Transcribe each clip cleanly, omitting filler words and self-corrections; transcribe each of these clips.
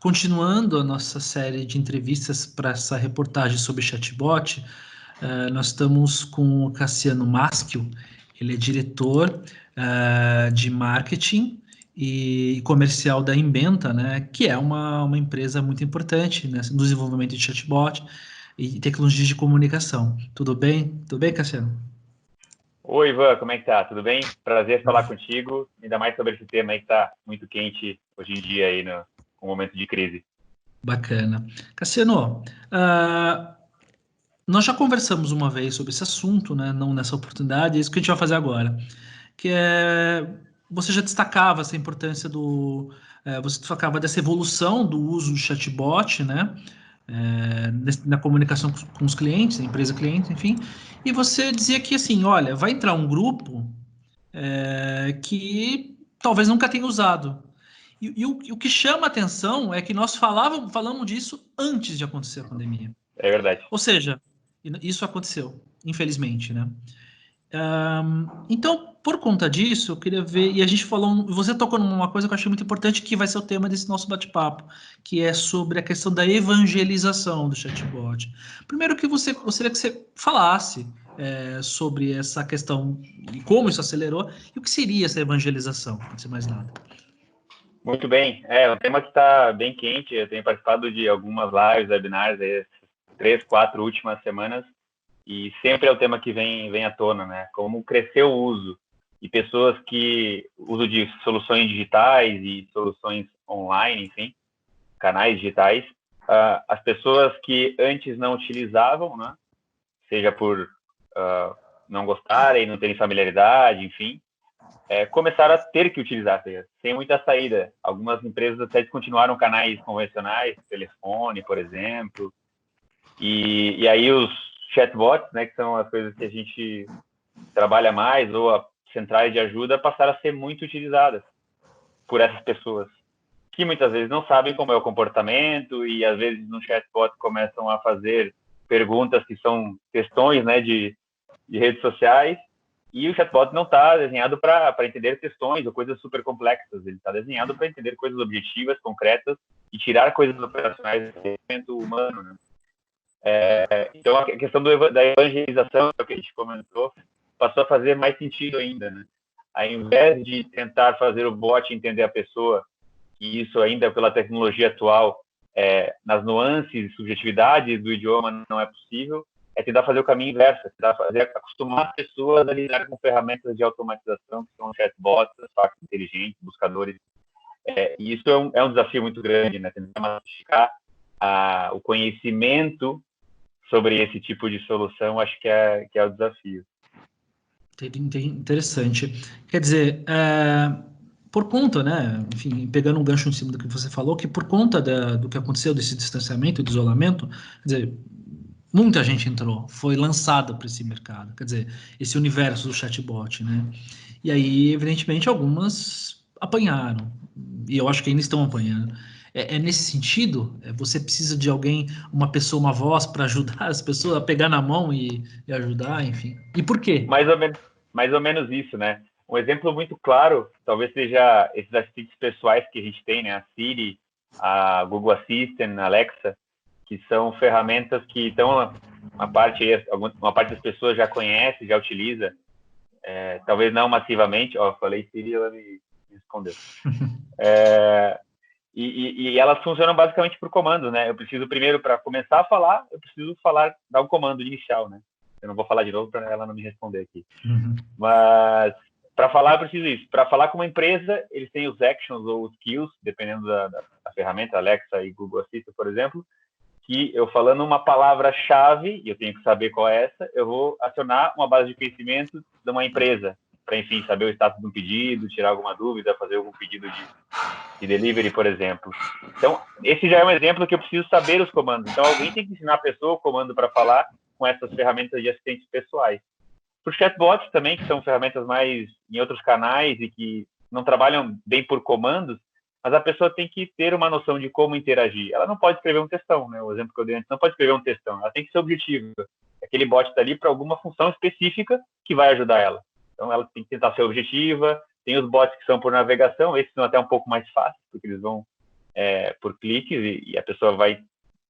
Continuando a nossa série de entrevistas para essa reportagem sobre chatbot, nós estamos com o Cassiano Maschio. Ele é diretor de marketing e comercial da Inbenta, né, que é uma empresa muito importante, né, no desenvolvimento de chatbot e tecnologias de comunicação. Tudo bem? Tudo bem, Cassiano? Oi, Ivan, como é que tá? Tudo bem? Prazer falar contigo, ainda mais sobre esse tema aí que tá muito quente hoje em dia aí no momento de crise. Bacana. Cassiano, nós já conversamos uma vez sobre esse assunto, né? Não nessa oportunidade, é isso que a gente vai fazer agora. Que é, você já destacava essa importância você destacava dessa evolução do uso do chatbot, né? Na comunicação com os clientes, a empresa cliente, enfim. E você dizia que assim, olha, vai entrar um grupo que talvez nunca tenha usado. E o que chama atenção é que nós falamos disso antes de acontecer a pandemia. É verdade. Ou seja, isso aconteceu, infelizmente, né? Então, por conta disso, eu queria ver, e a gente falou, você tocou numa coisa que eu achei muito importante, que vai ser o tema desse nosso bate-papo, que é sobre a questão da evangelização do chatbot. Primeiro que você gostaria que você falasse sobre essa questão e como isso acelerou, e o que seria essa evangelização, antes de mais nada. Muito bem. É um tema que está bem quente. Eu tenho participado de algumas lives, webinars, aí, 3, 4 últimas semanas, e sempre é o tema que vem à tona, né? Como cresceu o uso e pessoas que uso de soluções digitais e soluções online, enfim, canais digitais, as pessoas que antes não utilizavam, né? Seja por não gostarem, não terem familiaridade, enfim, começaram a ter que utilizar, sem muita saída. Algumas empresas até descontinuaram canais convencionais, telefone, por exemplo, e aí os chatbots, né, que são as coisas que a gente trabalha mais, ou a centrais de ajuda, passaram a ser muito utilizadas por essas pessoas, que muitas vezes não sabem como é o comportamento, e às vezes no chatbot começam a fazer perguntas que são questões, né, de redes sociais, e o chatbot não está desenhado para entender questões ou coisas super complexas, ele está desenhado para entender coisas objetivas, concretas, e tirar coisas operacionais do pensamento humano, né? Então, a questão da evangelização, que a gente comentou, passou a fazer mais sentido ainda, né? Ao invés de tentar fazer o bot entender a pessoa, e isso ainda pela tecnologia atual, nas nuances e subjetividades do idioma não é possível, é tentar fazer o caminho inverso, acostumar as pessoas a lidar com ferramentas de automatização, que são chatbots, fax inteligentes, buscadores. E isso é um desafio muito grande, né? Tentar massificar o conhecimento sobre esse tipo de solução, acho que é o desafio. Interessante. Quer dizer, por conta, né, enfim, pegando um gancho em cima do que você falou, que por conta do que aconteceu, desse distanciamento, do isolamento, quer dizer, muita gente entrou, foi lançada para esse mercado, quer dizer, esse universo do chatbot, né? E aí, evidentemente, algumas apanharam, e eu acho que ainda estão apanhando. É nesse sentido, você precisa de alguém, uma pessoa, uma voz para ajudar as pessoas a pegar na mão e ajudar, enfim. E por quê? Mais ou menos isso, né? Um exemplo muito claro, talvez seja esses assistentes pessoais que a gente tem, né? A Siri, a Google Assistant, a Alexa, que são ferramentas que estão uma parte das pessoas já conhece, já utiliza, talvez não massivamente. Falei Siri, ela me respondeu. E elas funcionam basicamente por comando, né? Eu preciso primeiro, para começar a falar, eu preciso dar um comando inicial, né? Eu não vou falar de novo para ela não me responder aqui. Uhum. Mas para falar, eu preciso isso. Para falar com uma empresa, eles têm os actions ou os skills, dependendo da ferramenta, Alexa e Google Assistant, por exemplo, que eu falando uma palavra-chave, e eu tenho que saber qual é essa, eu vou acionar uma base de conhecimento de uma empresa, para, enfim, saber o status de um pedido, tirar alguma dúvida, fazer algum pedido de delivery, por exemplo. Então, esse já é um exemplo que eu preciso saber os comandos. Então, alguém tem que ensinar a pessoa o comando para falar com essas ferramentas de assistentes pessoais. Para os chatbots também, que são ferramentas mais em outros canais e que não trabalham bem por comandos, mas a pessoa tem que ter uma noção de como interagir. Ela não pode escrever um textão, né? O exemplo que eu dei antes, não pode escrever um textão. Ela tem que ser objetiva. Aquele bot está ali para alguma função específica que vai ajudar ela. Então, ela tem que tentar ser objetiva. Tem os bots que são por navegação, esses são até um pouco mais fáceis, porque eles vão por cliques e a pessoa vai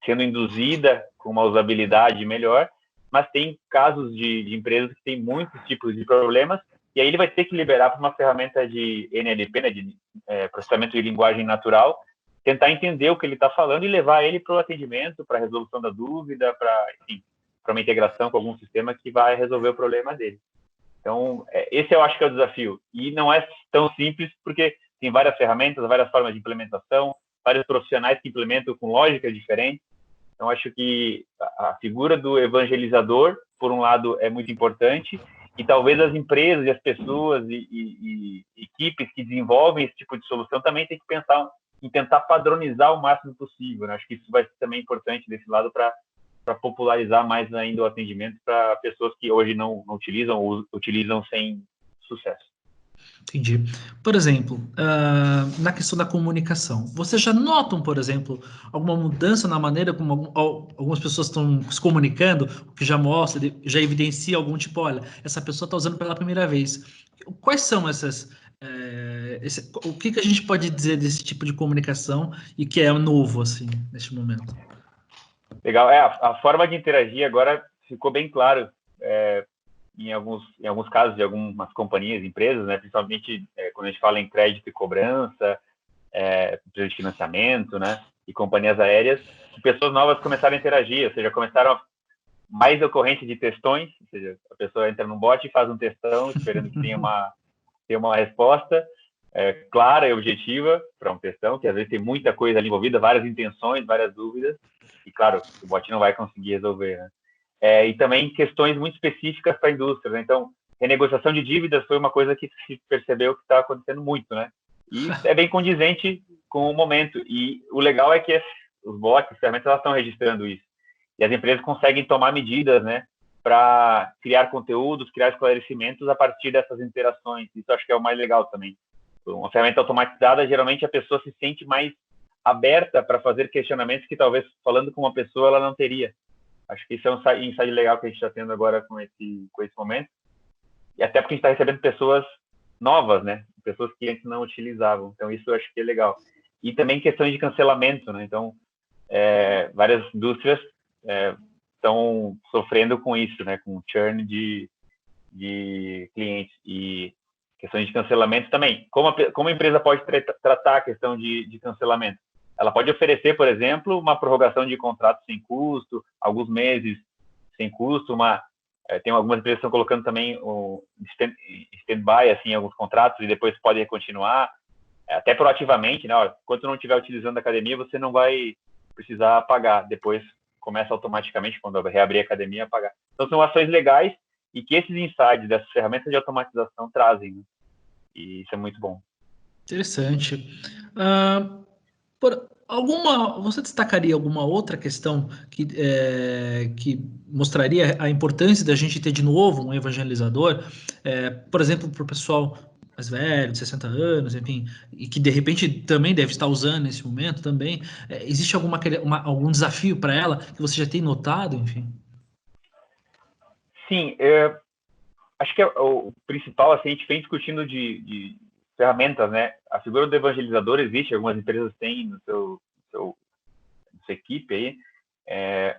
sendo induzida com uma usabilidade melhor, mas tem casos de empresas que têm muitos tipos de problemas e aí ele vai ter que liberar para uma ferramenta de NLP, né, de processamento de linguagem natural, tentar entender o que ele está falando e levar ele para o atendimento, para a resolução da dúvida, para uma integração com algum sistema que vai resolver o problema dele. Então, esse eu acho que é o desafio. E não é tão simples, porque tem várias ferramentas, várias formas de implementação, vários profissionais que implementam com lógicas diferentes. Então, acho que a figura do evangelizador, por um lado, é muito importante, e talvez as empresas e as pessoas e equipes que desenvolvem esse tipo de solução também têm que pensar em tentar padronizar o máximo possível, né? Acho que isso vai ser também importante desse lado para popularizar mais ainda o atendimento para pessoas que hoje não utilizam ou utilizam sem sucesso. Entendi. Por exemplo, na questão da comunicação, vocês já notam, por exemplo, alguma mudança na maneira como algumas pessoas estão se comunicando, o que já mostra, já evidencia algum tipo, olha, essa pessoa está usando pela primeira vez. Quais são essas... o que a gente pode dizer desse tipo de comunicação e que é novo, assim, neste momento? Legal. A forma de interagir agora ficou bem claro em alguns casos de algumas companhias, empresas, né, principalmente quando a gente fala em crédito e cobrança, empresas de financiamento, né, e companhias aéreas, que pessoas novas começaram a interagir, ou seja, começaram mais ocorrente de textões, ou seja, a pessoa entra num bot e faz um textão esperando que tenha uma resposta clara e objetiva para um textão, que às vezes tem muita coisa ali envolvida, várias intenções, várias dúvidas, e claro, o bot não vai conseguir resolver, né? E também questões muito específicas para a indústria, né? Então, renegociação de dívidas foi uma coisa que se percebeu que está acontecendo muito, né? E é bem condizente com o momento. E o legal é que os bots, as ferramentas, elas estão registrando isso. E as empresas conseguem tomar medidas, né, para criar conteúdos, criar esclarecimentos a partir dessas interações. Isso acho que é o mais legal também. Uma ferramenta automatizada, geralmente a pessoa se sente mais aberta para fazer questionamentos que talvez falando com uma pessoa ela não teria. Acho que isso é um insight legal que a gente está tendo agora com esse momento. E até porque a gente está recebendo pessoas novas, né? Pessoas que antes não utilizavam. Então, isso eu acho que é legal. E também questões de cancelamento, né? Então, várias indústrias estão sofrendo com isso, né? Com churn de clientes. E questões de cancelamento também. Como a empresa pode tratar a questão de cancelamento? Ela pode oferecer, por exemplo, uma prorrogação de contrato sem custo, alguns meses sem custo, tem algumas empresas que estão colocando também o stand-by, assim, alguns contratos e depois pode continuar, até proativamente, né? Enquanto não estiver utilizando a academia, você não vai precisar pagar, depois começa automaticamente, quando reabrir a academia, a pagar. Então, são ações legais e que esses insights dessas ferramentas de automatização trazem, né? E isso é muito bom. Interessante. Você destacaria alguma outra questão que mostraria a importância da gente ter de novo um evangelizador, por exemplo, para o pessoal mais velho, de 60 anos, enfim, e que de repente também deve estar usando nesse momento também. Existe algum desafio para ela que você já tem notado, enfim? Sim, acho que o principal, assim, a gente vem discutindo de ferramentas, né? A figura do evangelizador existe, algumas empresas têm na sua equipe aí,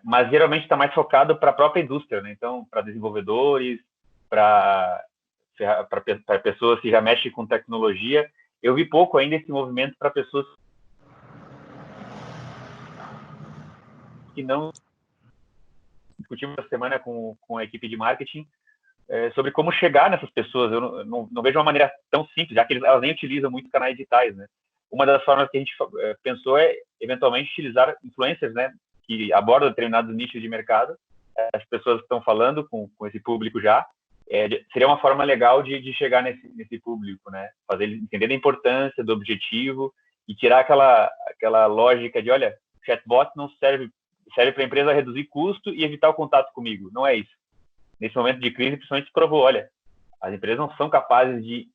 mas geralmente está mais focado para a própria indústria, né? Então, para desenvolvedores, para pessoas que já mexem com tecnologia. Eu vi pouco ainda esse movimento para pessoas que não... Discutimos essa semana com a equipe de marketing sobre como chegar nessas pessoas. Eu não vejo uma maneira tão simples, já que elas nem utilizam muito canais digitais, né? Uma das formas que a gente pensou é, eventualmente, utilizar influencers, né, que abordam determinados nichos de mercado. As pessoas estão falando com esse público já. Seria uma forma legal de chegar nesse público, né? Fazer eles entenderem a importância do objetivo e tirar aquela lógica de, olha, chatbot não serve para a empresa reduzir custo e evitar o contato comigo. Não é isso. Nesse momento de crise, principalmente, se provou, olha, as empresas não são capazes de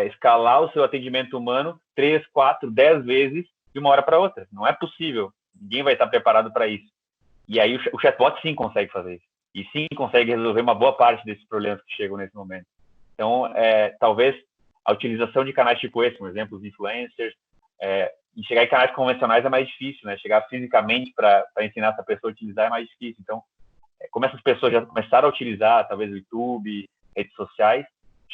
escalar o seu atendimento humano 3, 4, 10 vezes de uma hora para outra. Não é possível. Ninguém vai estar preparado para isso. E aí o chatbot sim consegue fazer isso. E sim consegue resolver uma boa parte desses problemas que chegam nesse momento. Então, talvez a utilização de canais tipo esse, por exemplo, os influencers, e chegar em canais convencionais é mais difícil, né? Chegar fisicamente para ensinar essa pessoa a utilizar é mais difícil. Então, como essas pessoas já começaram a utilizar, talvez o YouTube, redes sociais,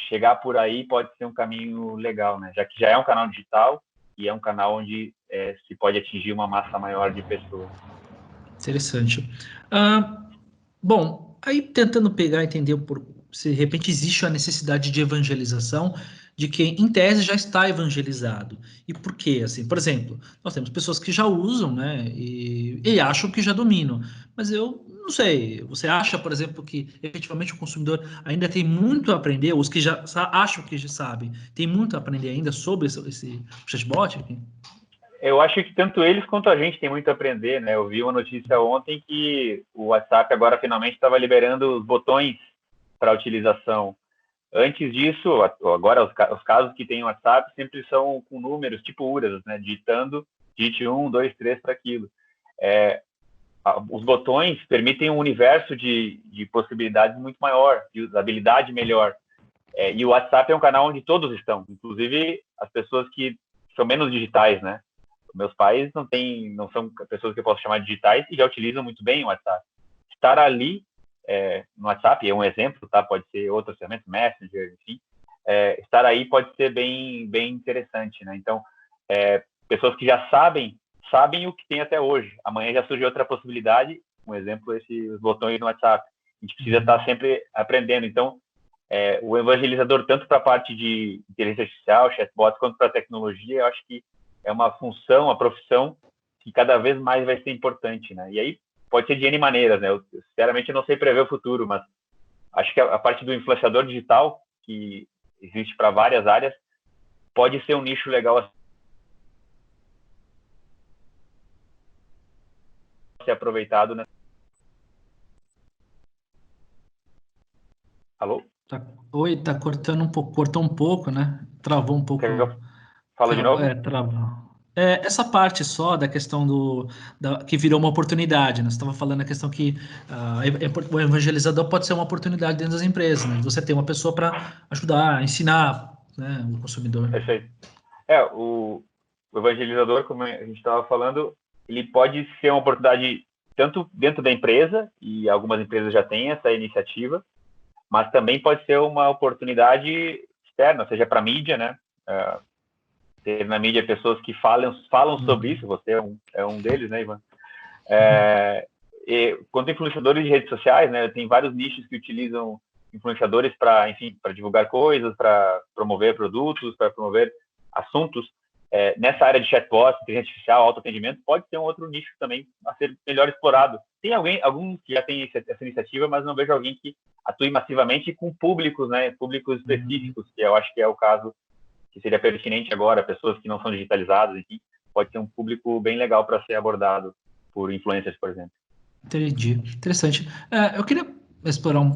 chegar por aí pode ser um caminho legal, né? Já que já é um canal digital e é um canal onde se pode atingir uma massa maior de pessoas. Interessante. Bom, aí tentando pegar e entender se de repente existe a necessidade de evangelização de quem, em tese, já está evangelizado. E por quê? Assim, por exemplo, nós temos pessoas que já usam, né, e acham que já dominam. Mas eu não sei. Você acha, por exemplo, que efetivamente o consumidor ainda tem muito a aprender, os que já acham que já sabem, tem muito a aprender ainda sobre esse chatbot? Enfim? Eu acho que tanto eles quanto a gente tem muito a aprender, né? Eu vi uma notícia ontem que o WhatsApp agora finalmente estava liberando os botões para utilização. Antes disso, agora os casos que tem WhatsApp sempre são com números tipo URAs, né? Digite 1, 2, 3 para aquilo. Os botões permitem um universo de possibilidades muito maior, de usabilidade melhor. E o WhatsApp é um canal onde todos estão, inclusive as pessoas que são menos digitais, né? Meus pais não são pessoas que eu posso chamar de digitais e já utilizam muito bem o WhatsApp. Estar ali no WhatsApp é um exemplo, tá? Pode ser outras ferramentas, Messenger, enfim. Estar aí pode ser bem, bem interessante, né? Então, pessoas que já sabem o que tem até hoje. Amanhã já surge outra possibilidade, um exemplo, os botões no WhatsApp. A gente precisa estar sempre aprendendo. Então, o evangelizador, tanto para a parte de inteligência artificial, chatbots, quanto para a tecnologia, eu acho que é uma função, uma profissão que cada vez mais vai ser importante, né? E aí pode ser de N maneiras, né? Eu sinceramente não sei prever o futuro, mas acho que a parte do influenciador digital, que existe para várias áreas, pode ser um nicho legal a ser aproveitado, né? Alô? Oi, tá cortando um pouco, cortou um pouco, né? Travou um Quer que eu pouco. falo de novo? Travou. Essa parte só da questão que virou uma oportunidade, né? Você estava falando a questão que o evangelizador pode ser uma oportunidade dentro das empresas, né? Você tem uma pessoa para ajudar, ensinar, né, o consumidor. Perfeito. O evangelizador, como a gente estava falando, ele pode ser uma oportunidade tanto dentro da empresa, e algumas empresas já têm essa iniciativa, mas também pode ser uma oportunidade externa, seja para a mídia, né? Ter na mídia pessoas que falam sobre isso, você é um deles, né, Ivan? Quanto a influenciadores de redes sociais, né, tem vários nichos que utilizam influenciadores para, enfim, para divulgar coisas, para promover produtos, para promover assuntos. Nessa área de chatbot, inteligência artificial, autoatendimento, pode ser um outro nicho também a ser melhor explorado. Tem algum que já tem essa iniciativa, mas não vejo alguém que atue massivamente com públicos, né, públicos específicos, que eu acho que é o caso que seria pertinente agora, pessoas que não são digitalizadas, enfim, pode ser um público bem legal para ser abordado por influencers, por exemplo. Entendi. Interessante. Eu queria explorar um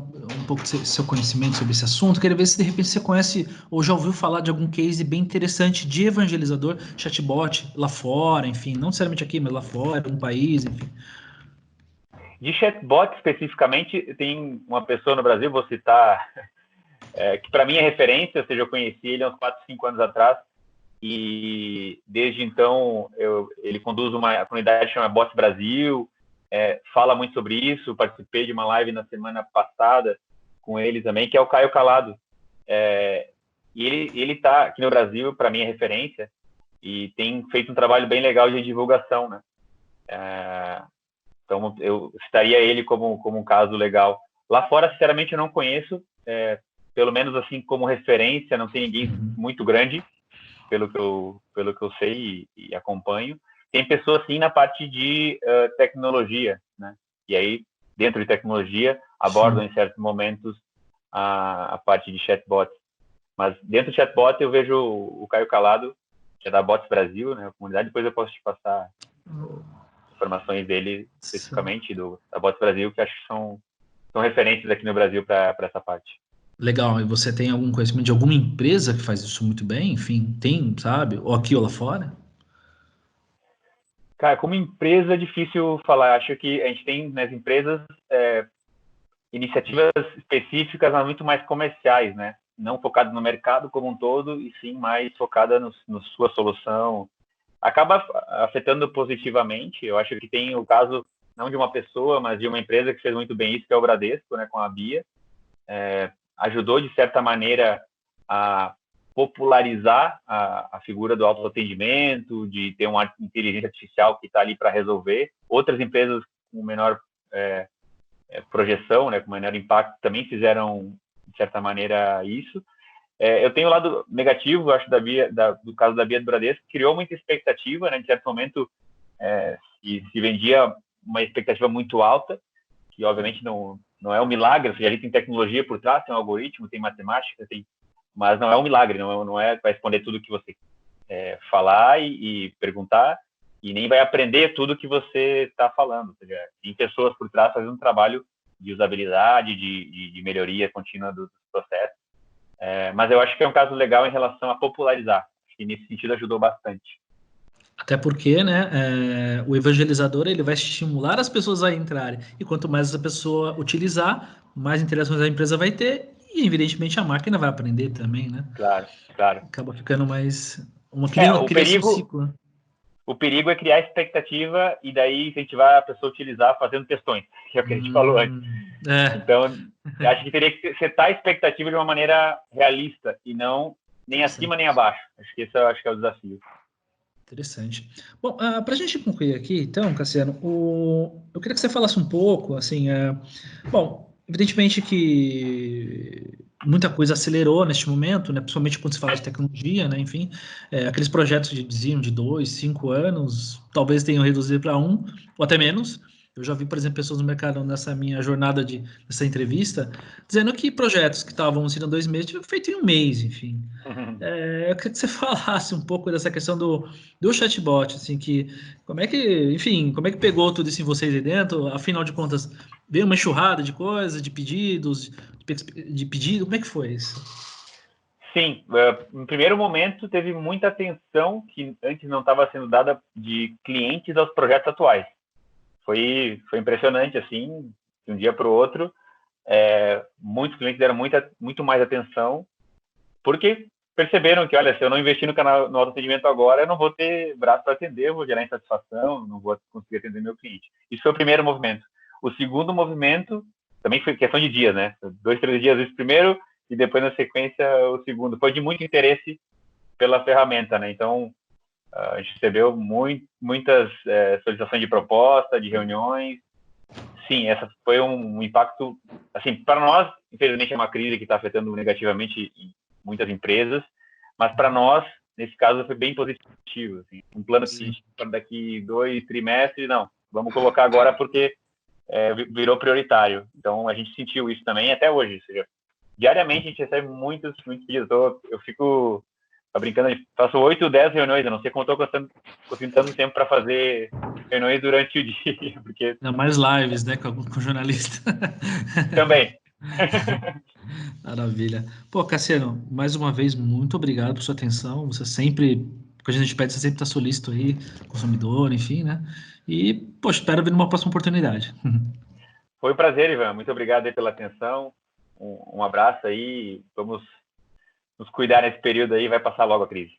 pouco do seu conhecimento sobre esse assunto. Queria ver se de repente você conhece ou já ouviu falar de algum case bem interessante de evangelizador, chatbot lá fora, enfim, não necessariamente aqui, mas lá fora, um país, enfim. De chatbot especificamente, tem uma pessoa no Brasil, vou citar, que para mim é referência, ou seja, eu conheci ele há uns 4, 5 anos atrás, e desde então ele conduz uma comunidade que chama Bots Brasil, fala muito sobre isso. Participei de uma live na semana passada com ele também, que é o Caio Calado. E ele está aqui no Brasil, para mim é referência, e tem feito um trabalho bem legal de divulgação, né? Então eu citaria ele como um caso legal. Lá fora, sinceramente, eu não conheço, pelo menos assim como referência, não tem ninguém muito grande, pelo que eu sei e acompanho. Tem pessoas, sim, na parte de tecnologia, né? E aí, dentro de tecnologia, abordam em certos momentos a parte de chatbots. Mas dentro do chatbot eu vejo o Caio Calado, que é da Bots Brasil, né? A comunidade, depois eu posso te passar informações dele especificamente, da Bots Brasil, que acho que são referências aqui no Brasil para essa parte. Legal. E você tem algum conhecimento de alguma empresa que faz isso muito bem? Enfim, tem, sabe? Ou aqui ou lá fora? Cara, como empresa é difícil falar. Acho que a gente tem nas empresas iniciativas específicas, mas muito mais comerciais, né? Não focadas no mercado como um todo, e sim mais focada na sua solução. acaba afetando positivamente. Eu acho que tem o caso não de uma pessoa, mas de uma empresa que fez muito bem isso, que é o Bradesco, né, com a Bia. Ajudou, de certa maneira, a popularizar a figura do autoatendimento, de ter uma inteligência artificial que está ali para resolver. Outras empresas com menor projeção, né, com menor impacto, também fizeram, de certa maneira, isso. Eu tenho o lado negativo, acho, do caso da Bia do Bradesco, criou muita expectativa, né, em certo momento se vendia uma expectativa muito alta, que obviamente não é um milagre, ou seja, ali tem tecnologia por trás, tem um algoritmo, tem matemática, mas não é um milagre, não é vai responder tudo que você falar e perguntar, e nem vai aprender tudo que você está falando. Ou seja, tem pessoas por trás fazendo um trabalho de usabilidade, de melhoria contínua dos processos. Mas eu acho que é um caso legal em relação a popularizar, e nesse sentido ajudou bastante. Até porque, né, o evangelizador ele vai estimular as pessoas a entrarem. E quanto mais essa pessoa utilizar, mais interações a empresa vai ter e, evidentemente, a máquina vai aprender também, né? Claro, claro. Acaba ficando mais... Cria-se um perigo ciclo. O perigo é criar expectativa e daí incentivar a pessoa a utilizar fazendo questões, que é o que a gente falou antes. Então, eu acho que teria que setar a expectativa de uma maneira realista e não nem acima nem abaixo. Acho que esse é o desafio. Interessante. Bom, para a gente concluir aqui, então, Cassiano, eu queria que você falasse um pouco, assim, bom, evidentemente que muita coisa acelerou neste momento, né, principalmente quando se fala de tecnologia, né, enfim, aqueles projetos que diziam de 2, 5 anos, talvez tenham reduzido para 1, ou até menos. Eu já vi, por exemplo, pessoas no mercado nessa minha jornada dessa entrevista, dizendo que projetos que estavam sendo 2 meses tinham feito em 1 mês, enfim. Eu queria que você falasse um pouco dessa questão do chatbot, assim, como é que pegou tudo isso em vocês aí dentro? Afinal de contas, veio uma enxurrada de coisas, de pedidos, como é que foi isso? Sim, no primeiro momento teve muita atenção que antes não estava sendo dada de clientes aos projetos atuais. Foi impressionante, assim, de um dia para o outro, muitos clientes deram muito mais atenção, porque perceberam que, olha, se eu não investir no autoatendimento agora, eu não vou ter braço para atender, eu vou gerar insatisfação, não vou conseguir atender meu cliente. Isso foi o primeiro movimento. O segundo movimento também foi questão de dias, né? 2, 3 dias isso primeiro e depois na sequência o segundo. Foi de muito interesse pela ferramenta, né? Então a gente recebeu muitas solicitações de proposta, de reuniões. Sim, essa foi um impacto, assim, para nós, infelizmente é uma crise que está afetando negativamente muitas empresas, mas para nós, nesse caso, foi bem positivo. Assim, um plano que a gente para daqui 2 trimestres, não, vamos colocar agora porque virou prioritário. Então, a gente sentiu isso também até hoje. Ou seja, diariamente a gente recebe muitos pedidos. Eu fico brincando, faço 8, 10 reuniões, eu não sei como estou conseguindo tanto tempo para fazer reuniões durante o dia. Porque... Não, mais lives, né, com jornalista. Também. Maravilha. Pô, Cassiano, mais uma vez, muito obrigado por sua atenção. Você sempre, quando a gente pede, você sempre está solícito aí, consumidor, enfim, né? E, pô, espero ver numa próxima oportunidade. Foi um prazer, Ivan. Muito obrigado aí pela atenção. Um abraço aí. Vamos nos cuidar nesse período aí. Vai passar logo a crise.